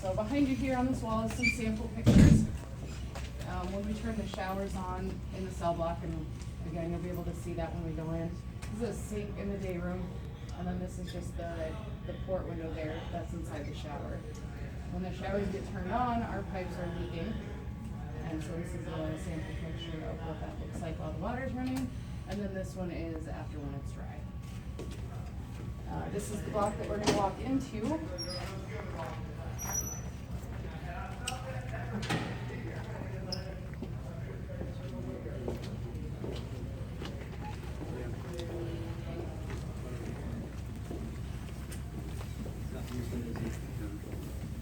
So behind you here on this wall is some sample pictures. When we turn the showers on in the cell block, and again, you'll be able to see that when we go in. This is a sink in the day room, and then this is just the port window there, that's inside the shower. When the showers get turned on, our pipes are leaking. And so this is a sample picture of what that looks like while the water's running. And then this one is after when it's dry. This is the block that we're gonna walk into.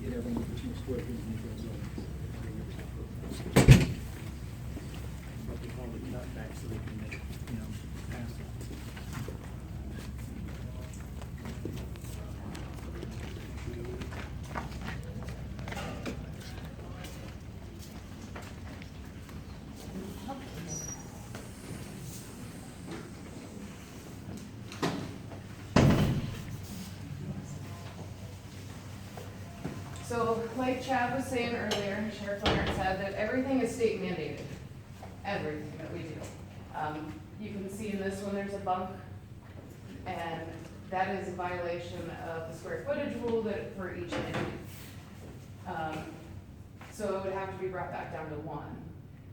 Get everyone for 2 square feet in each zone. But we call it cutback so they can make, pass it. So like Chad was saying earlier, Sheriff Leonard said that everything is state mandated. Everything that we do. You can see in this one, there's a bunk, and that is a violation of the square footage rule that for each inmate. So it would have to be brought back down to 1.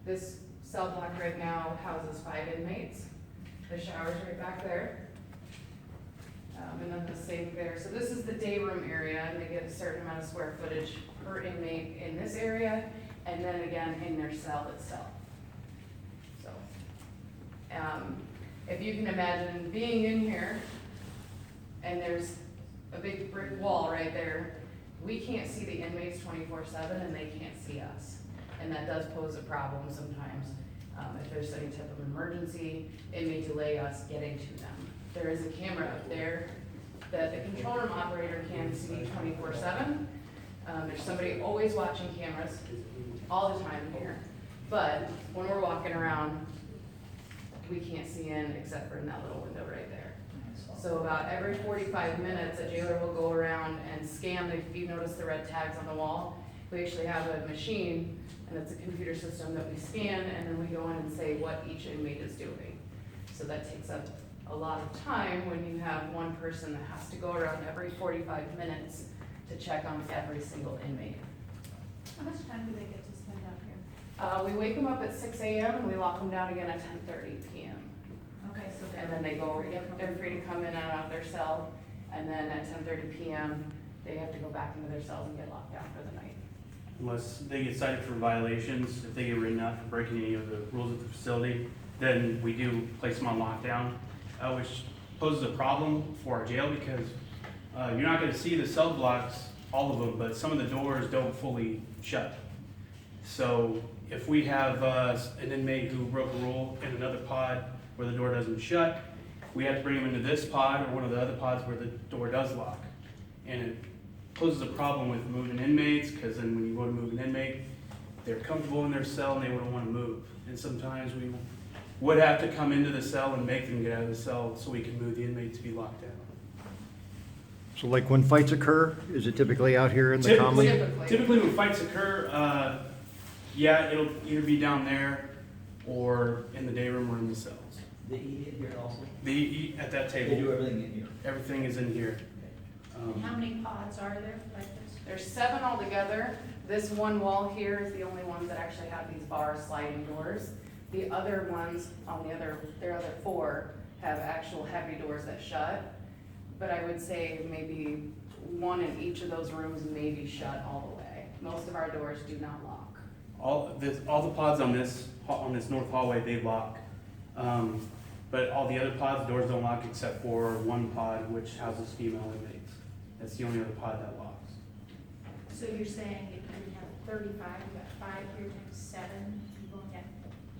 This cell block right now houses 5 inmates. The shower's right back there. And then the same there. So this is the day room area, and they get a certain amount of square footage per inmate in this area, and then again in their cell itself. So, if you can imagine being in here, and there's a big brick wall right there, we can't see the inmates 24/7, and they can't see us. And that does pose a problem sometimes. If there's any type of emergency, it may delay us getting to them. There is a camera up there that the control room operator can see 24/7. There's somebody always watching cameras all the time here. But when we're walking around, we can't see in except for in that little window right there. So about every 45 minutes, a jailer will go around and scan, if you notice the red tags on the wall, we actually have a machine, and it's a computer system that we scan, and then we go in and say what each inmate is doing. So that takes up a lot of time when you have one person that has to go around every 45 minutes to check on every single inmate. How much time do they get to spend out here? We wake them up at 6 a.m. and we lock them down again at 10:30 p.m. Okay, so And then they go, yep, they're free to come in and out of their cell, and then at 10:30 p.m., they have to go back into their cells and get locked down for the night. Unless they get cited for violations, if they get written up for breaking any of the rules of the facility, then we do place them on lockdown, which poses a problem for our jail because you're not gonna see the cell blocks, all of them, but some of the doors don't fully shut. So if we have an inmate who broke a rule in another pod where the door doesn't shut, we have to bring them into this pod or one of the other pods where the door does lock. And it poses a problem with moving inmates, because then when you go to move an inmate, they're comfortable in their cell and they wouldn't want to move. And sometimes we would have to come into the cell and make them get out of the cell so we can move the inmate to be locked down. So like when fights occur, is it typically out here in the common? Typically when fights occur, yeah, it'll either be down there or in the day room or in the cells. They eat it here also? They eat at that They do table. everything in here? Everything is in here. And how many pods are there like this? There's 7 altogether. This one wall here is the only ones that actually have these bar sliding doors. The other ones on their other 4 have actual heavy doors that shut. But I would say maybe 1 in each of those rooms may be shut all the way. Most of our doors do not lock. All the pods on this north hallway, they lock. But all the other pods, doors don't lock except for one pod which houses female inmates. That's the only other pod that locks. So you're saying if you have 35, you got 5 here times 7, people have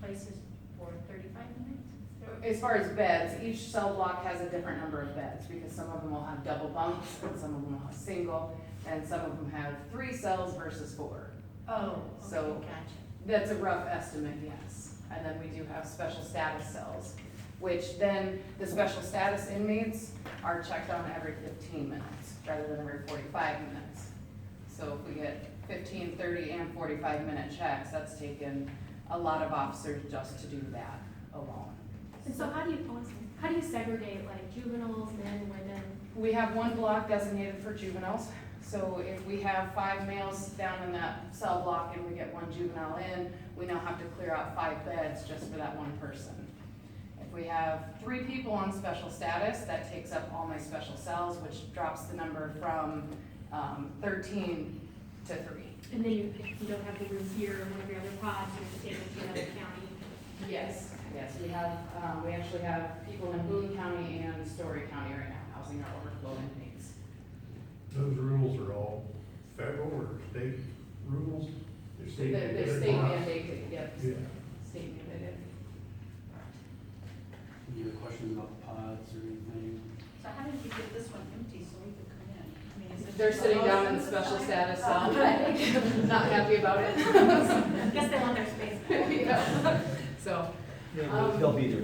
places for 35 minutes? As far as beds, each cell block has a different number of beds because some of them will have double bunks and some of them will have single, and some of them have 3 cells versus 4. Oh, okay, So- gotcha. That's a rough estimate, yes. And then we do have special status cells, which then the special status inmates are checked on every 15 minutes rather than every 45 minutes. So if we get 15, 30, and 45-minute checks, that's taken a lot of officers just to do that alone. And so how do you segregate like juveniles, men, women? We have one block designated for juveniles, so if we have 5 males down in that cell block and we get 1 juvenile in, we now have to clear out 5 beds just for that 1 person. If we have 3 people on special status, that takes up all my special cells, which drops the number from 13 to 3. And then if you don't have the rooms here or one of your other pods, you have to take them to another county. Yes, yes, we have, we actually have people in Boone County and Story County right now housing our overflow inmates. Those rules are all federal or state rules? They're state. They're state mandated, yep, Yeah. state mandated. Any other questions about the pods or anything? So how did you get this one empty so we could come in? I mean, is it They're just sitting all down of in them? special status cell, not happy about it. Guess they want their space back. Yeah. So, They'll be there